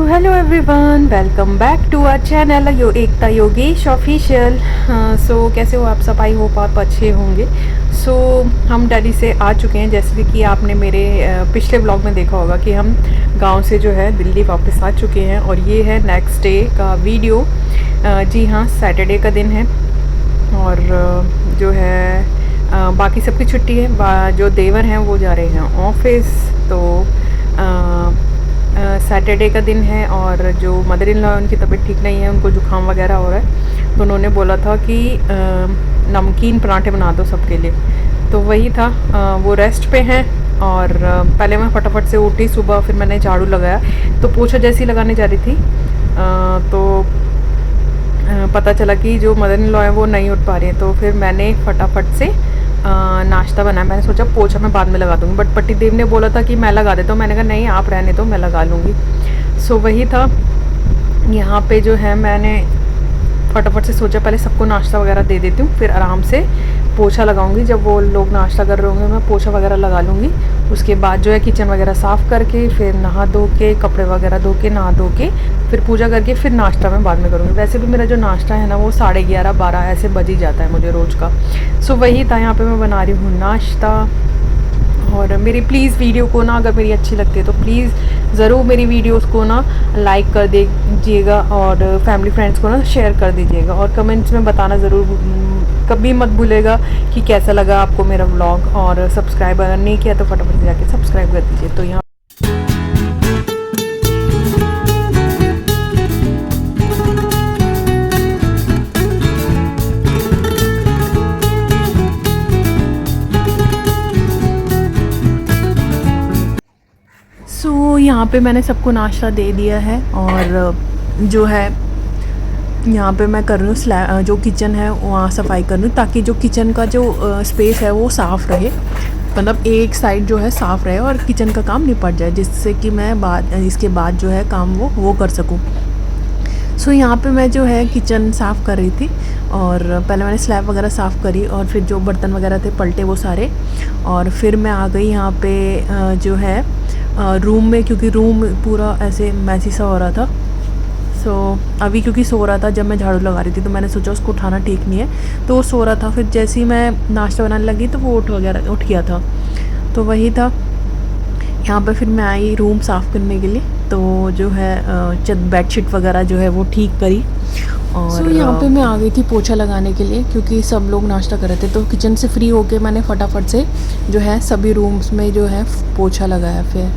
Hello everyone, welcome back to our channel Ekta Yogesh official. So कैसे हो आप सब? आई होप आप अच्छे होंगे। सो हम दिल्ली से आ चुके हैं, जैसे कि आपने मेरे पिछले ब्लॉग में देखा होगा कि हम गांव से जो है दिल्ली वापस आ चुके हैं और ये है नेक्स्ट डे का वीडियो। जी हाँ, सैटरडे का दिन है और जो है बाकी सबकी छुट्टी है। जो देवर हैं वो जा रहे हैं ऑफिस। तो सैटरडे का दिन है और जो मदर इन लॉ है उनकी तबीयत ठीक नहीं है, उनको जुकाम वगैरह हो रहा है। तो उन्होंने बोला था कि नमकीन पराठे बना दो सबके लिए। तो वही था, वो रेस्ट पे हैं। और पहले मैं फटाफट से उठी सुबह, फिर मैंने झाड़ू लगाया। तो पोछा जैसी लगाने जा रही थी तो पता चला कि जो मदर इन लॉ है वो नहीं उठ पा रही है। तो फिर मैंने फटाफट से नाश्ता बनाया। मैंने सोचा पोछा मैं बाद में लगा दूँगी, बट पति देव ने बोला था कि मैं लगा देता हूँ। मैंने कहा नहीं, आप रहने दो, मैं लगा लूँगी। सो वही था, यहाँ पे जो है मैंने फटाफट से सोचा पहले सबको नाश्ता वगैरह दे देती हूँ, फिर आराम से पोछा लगाऊंगी। जब वो लोग नाश्ता कर रहे होंगे मैं पोछा वगैरह लगा लूँगी। उसके बाद जो है किचन वगैरह साफ़ करके, फिर नहा धो के, कपड़े वगैरह धो के, नहा धो के, फिर पूजा करके, फिर नाश्ता मैं बाद में करूँगी। वैसे भी मेरा जो नाश्ता है ना वो 11:30-12 ऐसे बज ही जाता है मुझे रोज़ का। सो वही था, यहाँ पर मैं बना रही हूँ नाश्ता। और मेरी प्लीज़ वीडियो को ना, अगर मेरी अच्छी लगती है तो प्लीज़ ज़रूर मेरी वीडियोस को ना लाइक कर दीजिएगा और फैमिली फ्रेंड्स को ना शेयर कर दीजिएगा और कमेंट्स में बताना ज़रूर कभी मत भूलेगा कि कैसा लगा आपको मेरा व्लॉग। और सब्सक्राइब अगर नहीं किया तो फटाफट से जाके सब्सक्राइब कर दीजिए। तो यहाँ यहाँ पे मैंने सबको नाश्ता दे दिया है और जो है यहाँ पे मैं कर रही हूँ जो किचन है वहाँ सफाई कर रही हूँ, ताकि जो किचन का जो स्पेस है वो साफ़ रहे। मतलब एक साइड जो है साफ़ रहे और किचन का काम निपट जाए, जिससे कि मैं इसके बाद जो है काम वो कर सकूँ। सो यहाँ पे मैं जो है किचन साफ़ कर रही थी और पहले मैंने स्लैब वगैरह साफ़ करी और फिर जो बर्तन वगैरह थे पलटे वो सारे। और फिर मैं आ गई यहाँ पे जो है रूम में, क्योंकि रूम पूरा ऐसे मैसी सा हो रहा था। सो अभी क्योंकि सो रहा था, जब मैं झाड़ू लगा रही थी तो मैंने सोचा उसको उठाना ठीक नहीं है, तो वो सो रहा था। फिर जैसे ही मैं नाश्ता बनाने लगी तो वो उठ गया था। तो वही था, यहाँ पे फिर मैं आई रूम साफ़ करने के लिए। तो जो है बेडशीट वगैरह जो है वो ठीक करी। और यहाँ पे मैं आ गई थी पोछा लगाने के लिए, क्योंकि सब लोग नाश्ता कर रहे थे। तो किचन से फ्री होके मैंने फटाफट से जो है सभी रूम्स में जो है पोछा लगाया। फिर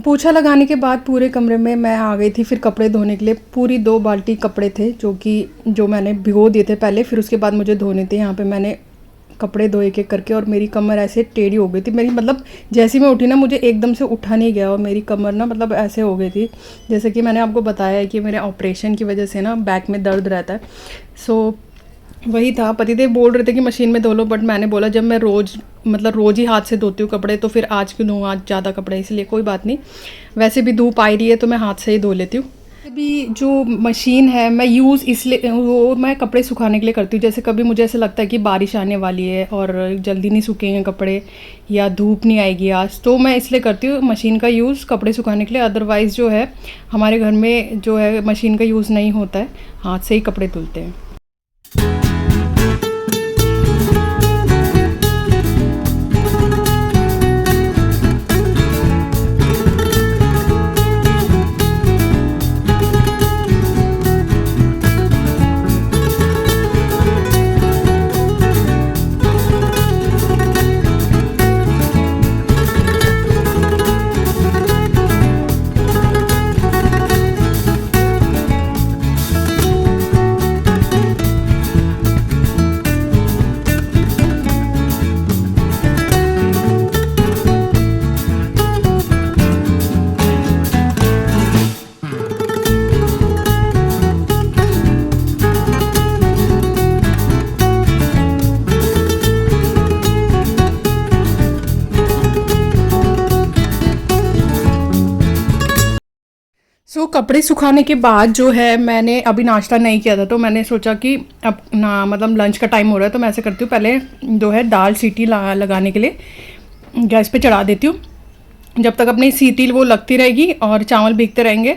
पोछा लगाने के बाद पूरे कमरे में मैं आ गई थी फिर कपड़े धोने के लिए। पूरी 2 बाल्टी कपड़े थे जो मैंने भिगो दिए थे पहले, फिर उसके बाद मुझे धोने थे। यहाँ पे मैंने कपड़े धोए एक एक करके और मेरी कमर ऐसे टेढ़ी हो गई थी। मेरी मतलब जैसे मैं उठी ना, मुझे एकदम से उठा नहीं गया और मेरी कमर ना मतलब ऐसे हो गई थी। जैसे कि मैंने आपको बताया है कि मेरे ऑपरेशन की वजह से ना बैक में दर्द रहता है। सो वही था, पतिदेव बोल रहे थे कि मशीन में धो लो, बट मैंने बोला जब मैं रोज़ ही हाथ से धोती हूँ कपड़े, तो फिर आज क्यों धोऊँ, आज ज़्यादा कपड़े, इसलिए कोई बात नहीं। वैसे भी धूप आ रही है तो मैं हाथ से ही धो लेती हूँ। अभी जो मशीन है मैं यूज़ इसलिए वो मैं कपड़े सुखाने के लिए करती हूँ। जैसे कभी मुझे ऐसा लगता है कि बारिश आने वाली है और जल्दी नहीं सूखेंगे कपड़े या धूप नहीं आएगी आज, तो मैं इसलिए करती हूँ मशीन का यूज़ कपड़े सुखाने के लिए। अदरवाइज़ जो है हमारे घर में जो है मशीन का यूज़ नहीं होता है, हाथ से ही कपड़े धुलते हैं। कपड़े सुखाने के बाद जो है मैंने अभी नाश्ता नहीं किया था, तो मैंने सोचा कि अब ना मतलब लंच का टाइम हो रहा है, तो मैं ऐसे करती हूँ पहले जो है दाल सीटी लगाने के लिए गैस पे चढ़ा देती हूँ। जब तक अपनी सीटी वो लगती रहेगी और चावल भीगते रहेंगे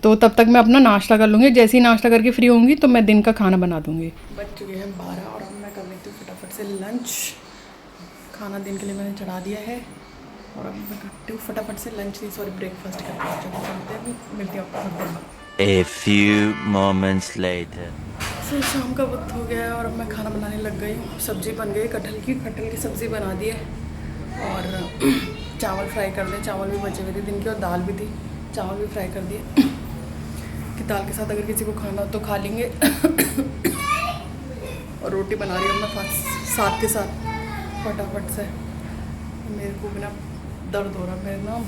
तो तब तक मैं अपना नाश्ता कर लूँगी। जैसे ही नाश्ता करके फ्री होंगी तो मैं दिन का खाना बना दूँगी। बज चुके हैं 12 और अब मैं कर लेती हूँ फटाफट से लंच। खाना दिन के लिए मैंने चढ़ा दिया है और अब मैं करती हूँ फटाफट से लंच नहीं सॉरी ब्रेकफास्ट करके चलते हैं। मिलती हूँ आपको। A few moments later. सो शाम का वक्त हो गया है और अब मैं खाना बनाने लग गई हूँ। सब्ज़ी बन गई कटहल की सब्ज़ी बना दी है और चावल फ्राई कर दिए। चावल भी बचे हुए थे दिन के और दाल भी थी, चावल भी फ्राई कर दिए कि दाल के साथ अगर किसी को खाना हो तो खा लेंगे। और रोटी बना रही हूँ मैं साथ के साथ फटाफट से। मेरे को भी ना दर्द हो रहा है, मेरे ना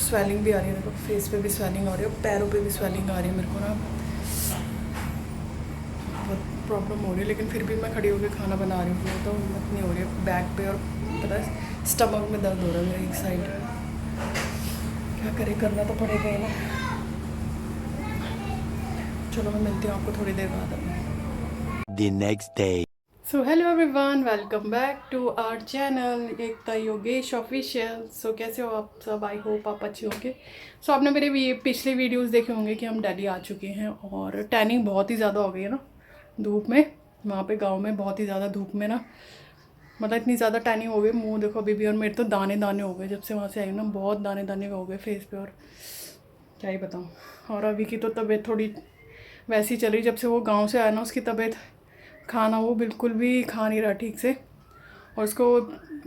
स्वेलिंग भी आ रही है, देखो फेस पे भी स्वेलिंग आ रही है, पैरों पे भी स्वेलिंग आ रही है। मेरे को ना बहुत प्रॉब्लम हो रही है, लेकिन फिर भी मैं खड़ी होकर खाना बना रही हूँ तो हिम्मत नहीं हो रही है बैक पे। और पता है स्टमक में दर्द हो रहा है मेरा एक साइड। क्या करें, करना तो पड़ेगा ही ना। चलो मैं मिलती हूँ आपको थोड़ी देर बाद। The next day. So hello everyone, welcome back to our channel Ekta Yogesh official. So कैसे हो आप सब? आई होप आप अच्छे होंगे। सो आपने मेरे पिछले वीडियोस देखे होंगे कि हम दिल्ली आ चुके हैं और टैनिंग बहुत ही ज़्यादा हो गई है ना धूप में। वहाँ पे गांव में बहुत ही ज़्यादा धूप में ना मतलब इतनी ज़्यादा टैनिंग हो गई। मुंह देखो अभी भी, और मेरे तो दाने दाने हो गए जब से वहाँ से आई हूँ ना, बहुत दाने दाने हो गए फेस पे। और क्या ही बताऊँ। और अभी की तो तबीयत थोड़ी वैसी चल रही, जब से वो गाँव से आया ना उसकी तबीयत, खाना वो बिल्कुल भी खा नहीं रहा ठीक से और उसको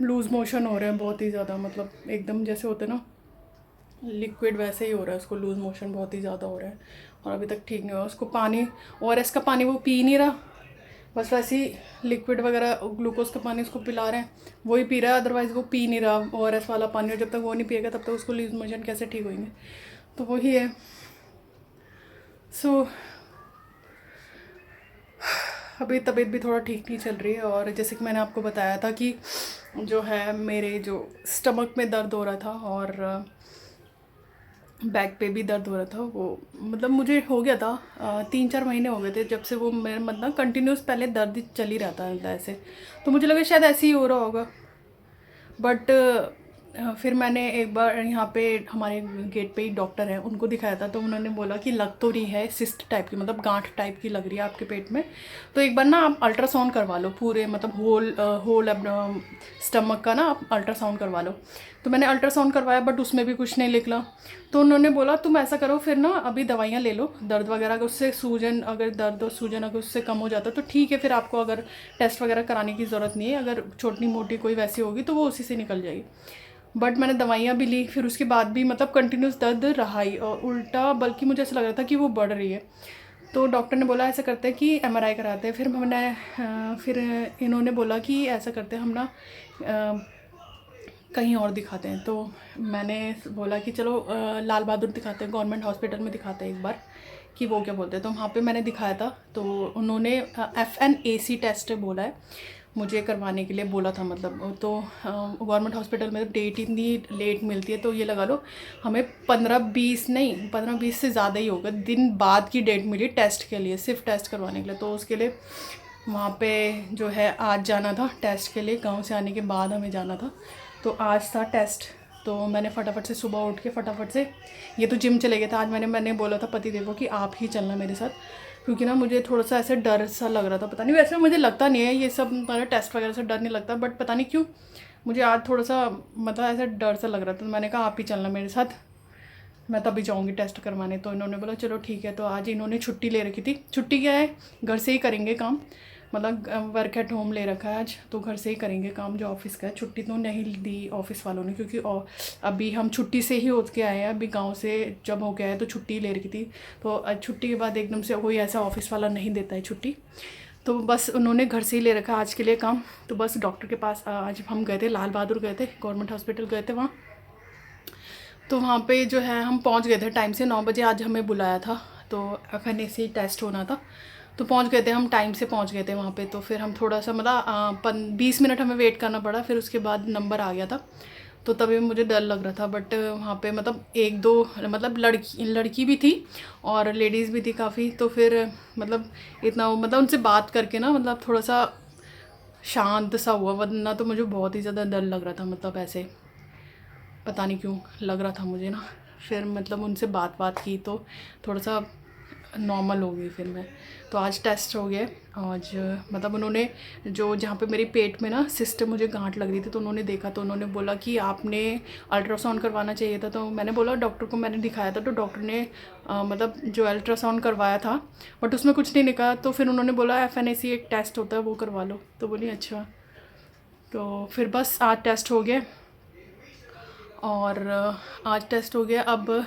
लूज़ मोशन हो रहे हैं बहुत ही ज़्यादा। मतलब एकदम जैसे होते ना लिक्विड वैसे ही हो रहा है उसको, लूज़ मोशन बहुत ही ज़्यादा हो रहा है और अभी तक ठीक नहीं हुआ। उसको पानी ORS का पानी वो पी नहीं रहा, बस वैसे ही लिक्विड वगैरह ग्लूकोज का पानी उसको पिला रहे हैं, वही पी रहा है, अदरवाइज़ वो पी नहीं रहा ORS वाला पानी। और जब तक वो नहीं पिएगा तब तक उसको लूज़ मोशन कैसे ठीक होंगे, तो वही है। सो अभी तबीयत भी थोड़ा ठीक नहीं चल रही है। और जैसे कि मैंने आपको बताया था कि जो है मेरे जो स्टमक में दर्द हो रहा था और बैक पे भी दर्द हो रहा था, वो मतलब मुझे हो गया था 3-4 महीने हो गए थे जब से वो मेरे मतलब कंटिन्यूस पहले दर्द चल ही रहता है ऐसे। तो मुझे लगा शायद ऐसे ही हो रहा होगा, बट फिर मैंने एक बार यहाँ पे हमारे गेट पे ही डॉक्टर है उनको दिखाया था, तो उन्होंने बोला कि लग तो रही है सिस्ट टाइप की, मतलब गांठ टाइप की लग रही है आपके पेट में, तो एक बार ना आप अल्ट्रासाउंड करवा लो पूरे, मतलब होल स्टमक का ना आप अल्ट्रासाउंड करवा लो। तो मैंने अल्ट्रासाउंड करवाया बट उसमें भी कुछ नहीं निकला। तो उन्होंने बोला तुम ऐसा करो फिर ना अभी दवाइयाँ ले लो दर्द वगैरह का, उससे सूजन अगर दर्द और सूजन अगर उससे कम हो जाता तो ठीक है, फिर आपको अगर टेस्ट वगैरह कराने की ज़रूरत नहीं है, अगर छोटी मोटी कोई वैसी होगी तो वो उसी से निकल जाएगी। बट मैंने दवाइयाँ भी ली, फिर उसके बाद भी मतलब कंटिन्यूस दर्द रहा ही, और उल्टा बल्कि मुझे ऐसा लग रहा था कि वो बढ़ रही है। तो डॉक्टर ने बोला ऐसा करते हैं कि MRI कराते हैं। फिर मैंने फिर इन्होंने बोला कि ऐसा करते हैं हम ना कहीं और दिखाते हैं। तो मैंने बोला कि चलो लाल बहादुर दिखाते हैं, गवर्नमेंट हॉस्पिटल में दिखाते हैं एक बार कि वो क्या बोलते हैं। तो वहाँ पे मैंने दिखाया था, तो उन्होंने FNAC टेस्ट बोला है मुझे करवाने के लिए बोला था। मतलब तो गवर्नमेंट हॉस्पिटल में डेट इतनी लेट मिलती है, तो ये लगा लो हमें 15-20 से ज़्यादा ही होगा दिन बाद की डेट मिली टेस्ट के लिए, सिर्फ टेस्ट करवाने के लिए। तो उसके लिए वहाँ पे जो है आज जाना था टेस्ट के लिए, गांव से आने के बाद हमें जाना था, तो आज था टेस्ट। तो मैंने फटाफट से सुबह उठ के फटाफट से, ये तो जिम चले गए थे आज, मैंने बोला था पति देव को कि आप ही चलना मेरे साथ, क्योंकि ना मुझे थोड़ा सा ऐसे डर सा लग रहा था। पता नहीं, वैसे मुझे लगता नहीं है ये सब मतलब टेस्ट वगैरह से डर नहीं लगता, बट पता नहीं क्यों मुझे आज थोड़ा सा मतलब ऐसा डर सा लग रहा था। तो मैंने कहा आप ही चलना मेरे साथ, मैं तभी जाऊँगी टेस्ट करवाने। तो इन्होंने बोला चलो ठीक है। तो आज इन्होंने छुट्टी ले रखी थी। छुट्टी क्या है, घर से ही करेंगे काम, मतलब वर्क एट होम ले रखा है आज, तो घर से ही करेंगे काम जो ऑफिस का है। छुट्टी तो नहीं दी ऑफिस वालों ने, क्योंकि अभी हम छुट्टी से ही हो के आए हैं, अभी गांव से जब हो के आए तो छुट्टी ले रखी थी। तो छुट्टी के बाद एकदम से कोई ऐसा ऑफिस वाला नहीं देता है छुट्टी, तो बस उन्होंने घर से ही ले रखा आज के लिए काम। तो बस डॉक्टर के पास आज हम गए थे, लाल बहादुर गए थे, गवर्नमेंट हॉस्पिटल गए थे वहाँ। तो वहाँ पे जो है हम पहुँच गए थे टाइम से, 9 बजे आज हमें बुलाया था, तो FNAC टेस्ट होना था, तो पहुँच गए थे हम, टाइम से पहुँच गए थे वहाँ पे। तो फिर हम थोड़ा सा मतलब 20 मिनट हमें वेट करना पड़ा, फिर उसके बाद नंबर आ गया था। तो तभी मुझे डर लग रहा था। बट वहाँ पे मतलब एक दो मतलब लड़की भी थी और लेडीज़ भी थी काफ़ी, तो फिर मतलब इतना मतलब उनसे बात करके ना मतलब थोड़ा सा शांत सा हुआ, वरना तो मुझे बहुत ही ज़्यादा डर लग रहा था। मतलब ऐसे पता नहीं क्यों लग रहा था मुझे ना। फिर मतलब उनसे बात की तो थोड़ा सा नॉर्मल हो गई फिर मैं। तो आज टेस्ट हो गया। आज मतलब उन्होंने जो जहाँ पे मेरी पेट में ना सिस्ट मुझे गांठ लग रही थी, तो उन्होंने देखा तो उन्होंने बोला कि आपने अल्ट्रासाउंड करवाना चाहिए था। तो मैंने बोला डॉक्टर को मैंने दिखाया था, तो डॉक्टर ने मतलब जो अल्ट्रासाउंड करवाया था बट उसमें कुछ नहीं निकला। तो फिर उन्होंने बोला FNAC एक टेस्ट होता है वो करवा लो। तो बोली अच्छा। तो फिर बस आज टेस्ट हो गया और आज टेस्ट हो गया। अब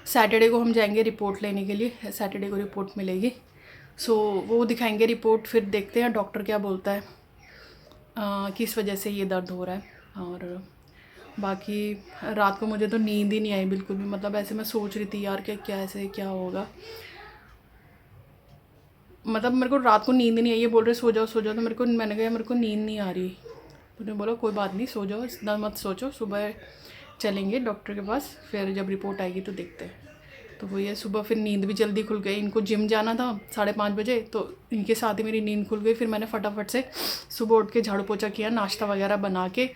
सैटरडे को हम जाएंगे रिपोर्ट लेने के लिए, सैटरडे को रिपोर्ट मिलेगी। सो वो दिखाएंगे रिपोर्ट, फिर देखते हैं डॉक्टर क्या बोलता है किस वजह से ये दर्द हो रहा है। और बाकी रात को मुझे तो नींद ही नहीं आई बिल्कुल भी। मतलब ऐसे मैं सोच रही थी यार कि क्या ऐसे क्या होगा। मतलब मेरे को रात को नींद नहीं आई। ये बोल रहे सो जाओ, तो मैंने कहा मेरे को नींद नहीं आ रही। उन्होंने बोला कोई बात नहीं, सो जाओ, इतना मत सोचो, सुबह चलेंगे डॉक्टर के पास, फिर जब रिपोर्ट आएगी तो देखते हैं। तो वो ये सुबह फिर नींद भी जल्दी खुल गई। इनको जिम जाना था 5:30 बजे, तो इनके साथ ही मेरी नींद खुल गई। फिर मैंने फटाफट से सुबह उठ के झाड़ू पोछा किया, नाश्ता वगैरह बना के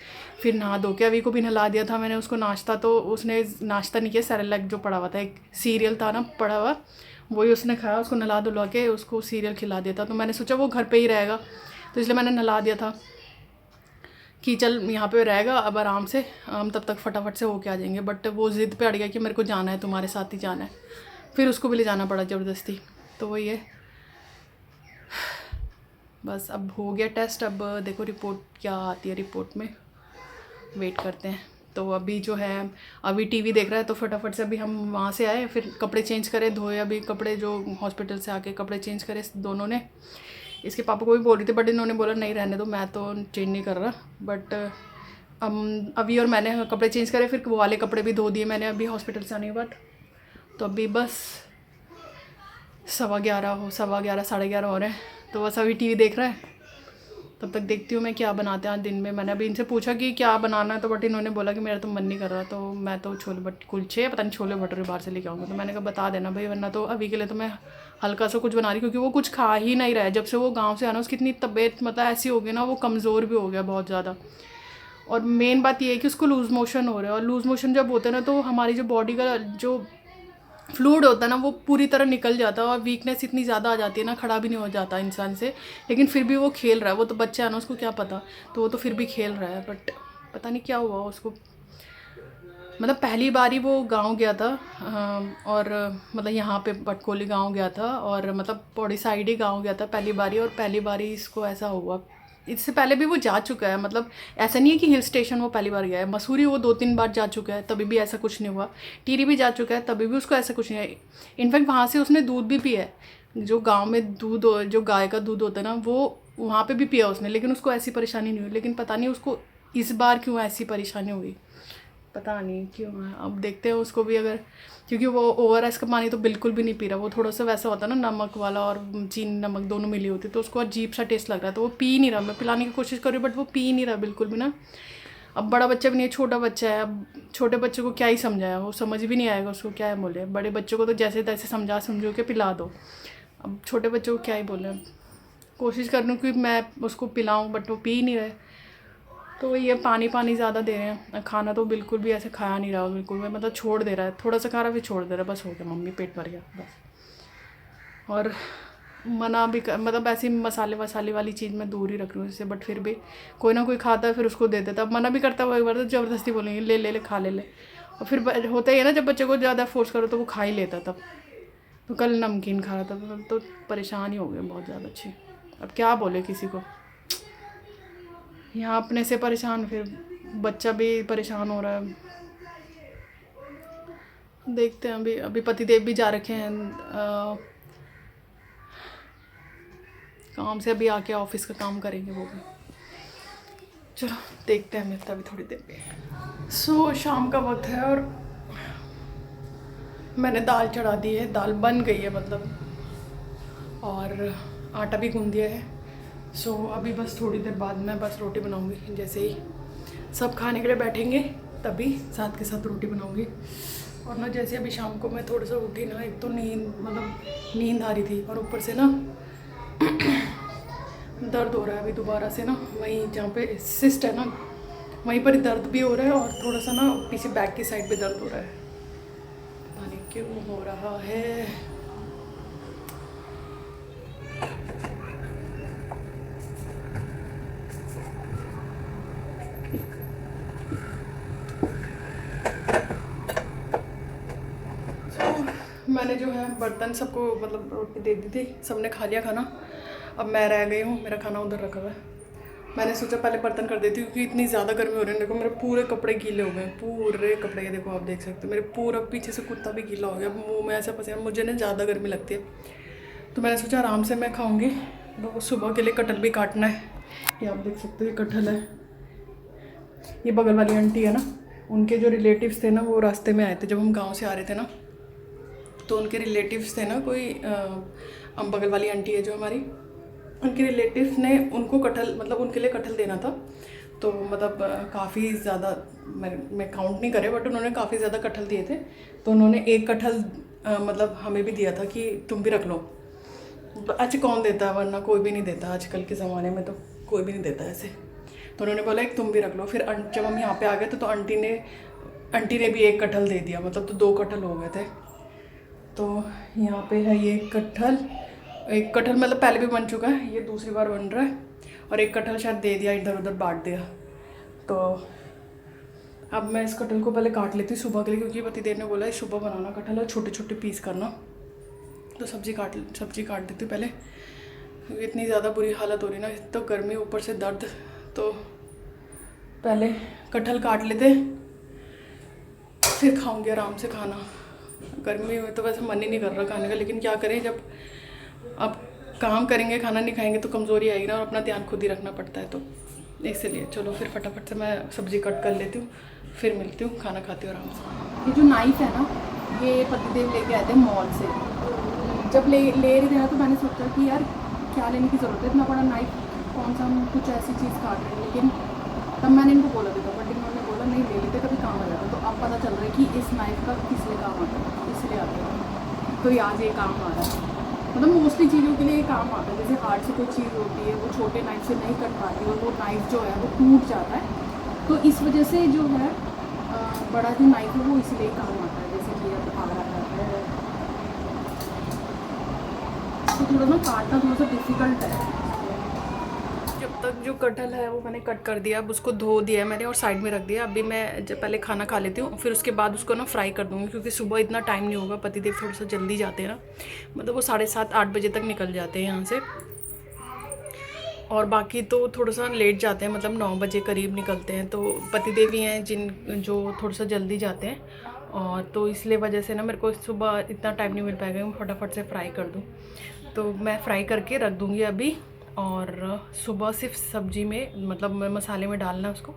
फिर नहा धो के अभी को भी नहला दिया था मैंने उसको। नाश्ता तो उसने नाश्ता नहीं किया, सेरेलैक जो पड़ा हुआ था, एक सीरियल था ना पड़ा हुआ, वही उसने खाया। उसको नहला धुला के उसको सीरियल खिला दिया था। तो मैंने सोचा वो घर पे ही रहेगा, तो इसलिए मैंने नहला दिया था कि चल यहाँ पे रहेगा अब आराम से, हम तब तक फटाफट से होके आ जाएंगे। बट वो ज़िद पे अड़ गया कि मेरे को जाना है, तुम्हारे साथ ही जाना है। फिर उसको भी ले जाना पड़ा ज़बरदस्ती। तो वही है, बस अब हो गया टेस्ट। अब देखो रिपोर्ट क्या आती है, रिपोर्ट में वेट करते हैं। तो अभी जो है अभी टीवी देख रहा है, तो फटाफट से अभी हम वहाँ से आए, फिर कपड़े चेंज करे, धोए अभी कपड़े, जो हॉस्पिटल से आके कपड़े चेंज करे दोनों ने। इसके पापा को भी बोल रही थी बट इन्होंने बोला नहीं रहने दो, मैं तो चेंज नहीं कर रहा। बट अभी और मैंने कपड़े चेंज करे, फिर वो वाले कपड़े भी धो दिए मैंने अभी हॉस्पिटल से आने के बाद। तो अभी बस 11:15 11:30 हो रहे हैं, तो बस अभी टीवी देख रहा है। तब तक देखती हूँ मैं क्या बनाते हैं आज दिन में। मैंने अभी इनसे पूछा कि क्या बनाना है, तो बट इन्होंने बोला कि मेरा तो मन नहीं कर रहा। तो मैं तो कुलचे पता नहीं छोले भटूरे बाहर से लेके आऊँगा। तो मैंने कहा बता देना भाई, वरना तो अभी के लिए तो मैं हल्का सा कुछ बना रही, क्योंकि वो कुछ खा ही नहीं रहा है। जब से वो गाँव से आना, उसकी इतनी तबीयत मतलब ऐसी हो गई ना, वो कमज़ोर भी हो गया बहुत ज़्यादा। और मेन बात ये है कि उसको लूज़ मोशन हो रहा है, और लूज़ मोशन जब होता है ना, तो हमारी जो बॉडी का जो फ्लूइड होता है ना, वो पूरी तरह निकल जाता है, और वीकनेस इतनी ज़्यादा आ जाती है ना, खड़ा भी नहीं हो जाता इंसान से। लेकिन फिर भी वो खेल रहा है, वो तो बच्चा है ना, उसको क्या पता, तो वो तो फिर भी खेल रहा है। बट पता नहीं क्या हुआ उसको। मतलब पहली बार ही वो गांव गया था, और मतलब यहाँ पे बटकोली गांव गया था, और मतलब पौड़ी साइड ही गांव गया था पहली बारी, और पहली बारी इसको ऐसा हुआ। इससे पहले भी वो जा चुका है, मतलब ऐसा नहीं है कि हिल स्टेशन वो पहली बार गया है। मसूरी वो 2-3 बार जा चुका है, तभी भी ऐसा कुछ नहीं हुआ। टिहरी भी जा चुका है, तभी भी उसको ऐसा कुछ नहीं है। इनफैक्ट वहाँ से उसने दूध भी पिया है, जो गांव में दूध, जो गाय का दूध होता है ना, वो वहाँ पे भी पिया उसने, लेकिन उसको ऐसी परेशानी नहीं हुई। लेकिन पता नहीं उसको इस बार क्यों ऐसी परेशानी हुई, पता नहीं क्यों है। अब देखते हैं उसको भी, अगर, क्योंकि वो ORS का पानी तो बिल्कुल भी नहीं पी रहा। वो थोड़ा सा वैसा होता है ना, नमक वाला और चीनी नमक दोनों मिली होती, तो उसको अजीब सा टेस्ट लग रहा है, तो वो पी नहीं रहा। मैं पिलाने की कोशिश कर रही हूँ बट वो पी नहीं रहा बिल्कुल भी ना। अब बड़ा बच्चा भी नहीं है, छोटा बच्चा है। अब छोटे बच्चे को क्या ही समझाया, वो समझ भी नहीं आएगा उसको क्या है बोले। बड़े बच्चों को तो जैसे तैसे समझो के पिला दो। अब छोटे बच्चों को क्या ही बोले। कोशिश कर रही हूँ कि मैं उसको पिलाऊँ, बट वो पी नहीं रहे। तो ये पानी ज़्यादा दे रहे हैं, खाना तो बिल्कुल भी ऐसे खाया नहीं रहा बिल्कुल भी, मतलब छोड़ दे रहा है, थोड़ा सा खा रहा फिर छोड़ दे रहा है, बस हो गया मम्मी पेट भर गया बस। और मना भी मतलब ऐसी मसाले वाली चीज़ मैं दूर ही रख रही हूँ इससे, बट फिर भी कोई ना कोई खाता है फिर उसको दे देता। मना भी करता है, एक बार तो ज़बरदस्ती बोलेंगे ले खा ले। और फिर होता ही है ना, जब बच्चे को ज़्यादा फोर्स करो तो वो खा ही लेता। तब तो कल नमकीन खा रहा था, तब तो परेशान ही हो गए बहुत ज़्यादा। अच्छी अब क्या बोले किसी को, यहाँ अपने से परेशान, फिर बच्चा भी परेशान हो रहा है। देखते हैं। अभी पतिदेव भी जा रखे हैं काम से, अभी आके ऑफिस का काम करेंगे वो भी। चलो देखते हैं, मिलता भी थोड़ी देर में। शाम का वक्त है और मैंने दाल चढ़ा दी है, दाल बन गई है मतलब, और आटा भी गूंद दिया है। अभी बस थोड़ी देर बाद मैं बस रोटी बनाऊंगी। जैसे ही सब खाने के लिए बैठेंगे तभी साथ के साथ रोटी बनाऊंगी। और ना जैसे अभी शाम को मैं थोड़ा सा उठी ना, एक तो नींद आ रही थी और ऊपर से ना दर्द हो रहा है अभी दोबारा से ना, वहीं जहाँ पे सिस्ट है ना वहीं पर दर्द भी हो रहा है और थोड़ा सा ना पीछे बैक की साइड भी दर्द हो रहा है, पता नहीं क्यों हो रहा है। मैंने जो है बर्तन सबको मतलब रोटी दे दी थी, सबने खा लिया खाना। अब मैं रह गई हूँ, मेरा खाना उधर रखा हुआ है। मैंने सोचा पहले बर्तन कर देती हूँ क्योंकि इतनी ज़्यादा गर्मी हो रही है। देखो मेरे पूरे कपड़े गीले हो गए, पूरे कपड़े, ये देखो आप देख सकते हो, मेरे पूरा पीछे से कुर्ता भी गीला हो गया, मुँह में ऐसा पसीना, मुझे ना ज़्यादा गर्मी लगती है। तो मैंने सोचा आराम से मैं खाऊँगी। तो सुबह के लिए कटहल भी काटना है, ये आप देख सकते हो, ये कटहल है। ये बगल वाली आंटी है ना, उनके जो रिलेटिव्स थे ना वो रास्ते में आए थे जब हम गाँव से आ रहे थे ना, तो उनके रिलेटिव्स थे ना, कोई बगल वाली आंटी है जो हमारी, उनके रिलेटिव्स ने उनको कटहल मतलब उनके लिए कटहल देना था। तो मतलब काफ़ी ज़्यादा, मैं काउंट नहीं करे बट उन्होंने काफ़ी ज़्यादा कटहल दिए थे। तो उन्होंने एक कटहल मतलब हमें भी दिया था कि तुम भी रख लो। अच्छा कौन देता है, वरना कोई भी नहीं देता, आजकल के ज़माने में तो कोई भी नहीं देता ऐसे। तो उन्होंने बोला एक तुम भी रख लो। फिर जब हम यहाँ पे आ गए तो आंटी ने भी एक कटहल दे दिया, मतलब तो 2 कटहल हो गए थे। तो यहाँ पे है ये कटहल, एक कटहल मतलब पहले भी बन चुका है, ये दूसरी बार बन रहा है, और एक कटहल शायद दे दिया, इधर उधर बांट दिया। तो अब मैं इस कटहल को पहले काट लेती हूँ सुबह के लिए, क्योंकि पतिदेव ने बोला है सुबह बनाना कटहल और छोटे छोटे पीस करना। तो सब्जी काट देती हूँ पहले, क्योंकि इतनी ज़्यादा बुरी हालत हो रही ना, तो गर्मी ऊपर से दर्द। तो पहले कटहल काट लेते, फिर खाऊंगी आराम से खाना। गर्मी में तो वैसे मन ही नहीं कर रहा खाने का, लेकिन क्या करें, जब अब काम करेंगे खाना नहीं खाएंगे तो कमज़ोरी आएगी ना, और अपना ध्यान खुद ही रखना पड़ता है। तो इसलिए चलो फिर फटाफट से मैं सब्ज़ी कट कर लेती हूँ, फिर मिलती हूँ, खाना खाती हूँ आराम से। ये जो नाइफ़ है ना, ये पतिदेव लेके आए थे मॉल से। जब ले रहे थे ना तो मैंने सोचा कि यार क्या लेने की ज़रूरत है, इतना बड़ा नाइफ़, कौन सा हम कुछ ऐसी चीज़ काट रहे हैं। लेकिन तब मैंने इनको बोला था, बट इन्होंने बोला नहीं ले लेते, कभी काम आ जाता। तो अब पता चल रहा है कि इस नाइफ़ का किस लिए काम आता है, इसलिए आता है। तो आज ये काम आ रहा है, मतलब मोस्टली चीज़ों के लिए काम आता है। जैसे हार्ड से कोई चीज़ होती है वो छोटे नाइफ से नहीं कट पाती, और वो नाइफ जो है वो टूट जाता है। तो इस वजह से जो है बड़ा जो नाइफ है वो इसलिए काम आता है। जैसे कि अब आ रहा है तो थोड़ा ना काटना थोड़ा सा डिफ़िकल्ट है। जब तक जो कटहल है वो मैंने कट कर दिया, अब उसको धो दिया मैंने और साइड में रख दिया। अभी मैं जब पहले खाना खा लेती हूँ, फिर उसके बाद उसको ना फ्राई कर दूँगी, क्योंकि सुबह इतना टाइम नहीं होगा। पतिदेव थोड़ा सा जल्दी जाते हैं ना, मतलब वो 7:30-8 बजे तक निकल जाते हैं यहाँ से, और बाकी तो थोड़ा सा लेट जाते हैं, मतलब 9 बजे करीब निकलते हैं। तो पतिदेव ही हैं जो थोड़ा सा जल्दी जाते हैं, और तो इसलिए वजह से ना मेरे को सुबह इतना टाइम नहीं मिल पाएगा मैं फटाफट से फ्राई कर दूँ। तो मैं फ्राई करके रख दूँगी अभी, और सुबह सिर्फ सब्ज़ी में मतलब मसाले में डालना है उसको,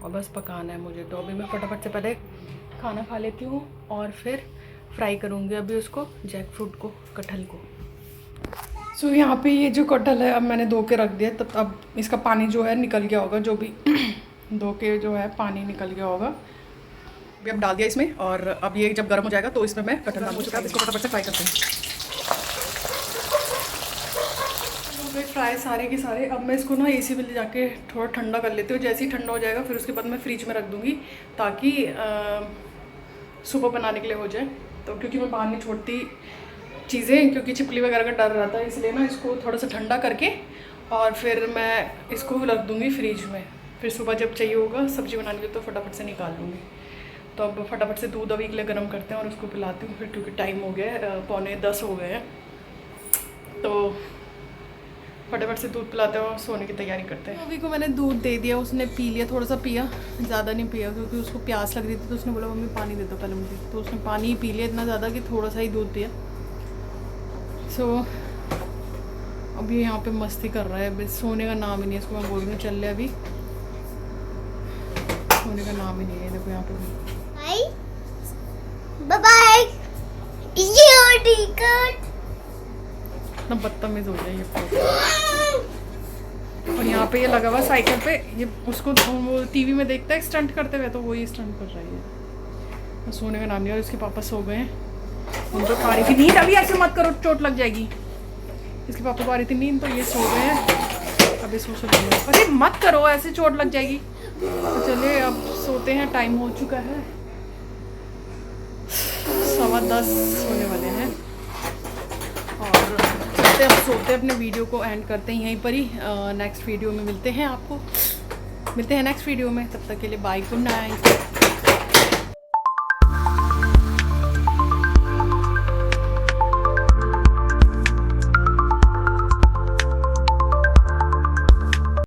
और बस पकाना है मुझे। तो अभी मैं फटाफट से पहले खाना खा लेती हूँ और फिर फ्राई करूँगी अभी उसको, जैक फ्रूट को, कटहल को। सो यहाँ पे ये जो कटहल है अब मैंने धो के रख दिया, तब अब इसका पानी जो है निकल गया होगा, जो भी धो के जो है पानी निकल गया होगा। अभी अब डाल दिया इसमें, और अब ये जब गर्म हो जाएगा तो इसमें मैं कटहल डाल दूँगा। इसको फटाफट से फ्राई करते हैं। फ्राई सारे के सारे। अब मैं इसको ना एसी में ले जाके थोड़ा ठंडा कर लेती हूँ। जैसे ही ठंडा हो जाएगा फिर उसके बाद मैं फ्रिज में रख दूँगी, ताकि सुबह बनाने के लिए हो जाए। तो क्योंकि मैं बाहर नहीं छोड़ती चीज़ें, क्योंकि छिपकली वगैरह का डर रहता है, इसलिए ना इसको थोड़ा सा ठंडा करके और फिर मैं इसको रख दूँगी फ्रिज में। फिर सुबह जब चाहिए होगा सब्ज़ी बनाने के तो फटाफट से निकाल लूँगी। तो अब फटाफट से दूध अभी के लिए गर्म करते हैं और उसको पिलाती हूँ फिर, क्योंकि टाइम हो गया है 9:45 हो गए हैं। तो फटाफट से दूध पिलाते हैं और सोने की तैयारी करते हैं। अभी को मैंने दूध दे दिया, उसने पी लिया, थोड़ा सा पिया, ज़्यादा नहीं पिया, क्योंकि उसको प्यास लग रही थी। तो उसने बोला मम्मी पानी दे दो पहले मुझे, तो उसने पानी ही पी लिया इतना ज़्यादा कि थोड़ा सा ही दूध पिया। सो अभी यहाँ पे मस्ती कर रहा है, सोने का नाम ही नहीं है। इसको मैं बोल रही हूँ चल ले, अभी सोने का नाम ही नहीं है। देखो यहाँ पे इतना बदतमीज हो जाए ये। और यहाँ पे ये लगा हुआ साइकिल पे, ये उसको वो टीवी में देखता है स्टंट करते हुए, तो वो ये स्टंट कर रही है। सोने का नाम नहीं, और इसके पापा सो गए हैं। उनको आ रही थी नींद, अभी ऐसे मत करो चोट लग जाएगी। इसके पापा को आ रही थी नींद, तो ये सो गए हैं। अभी सो लेंगे, अरे मत करो ऐसे, चोट लग जाएगी। तो चलिए अब सोते हैं, टाइम हो चुका है 10:15 होने वाले हैं। और अब सोते अपने वीडियो को एंड करते हैं यहीं पर ही। नेक्स्ट वीडियो में मिलते हैं नेक्स्ट वीडियो में। तब तक के लिए बाय, गुड नाइट।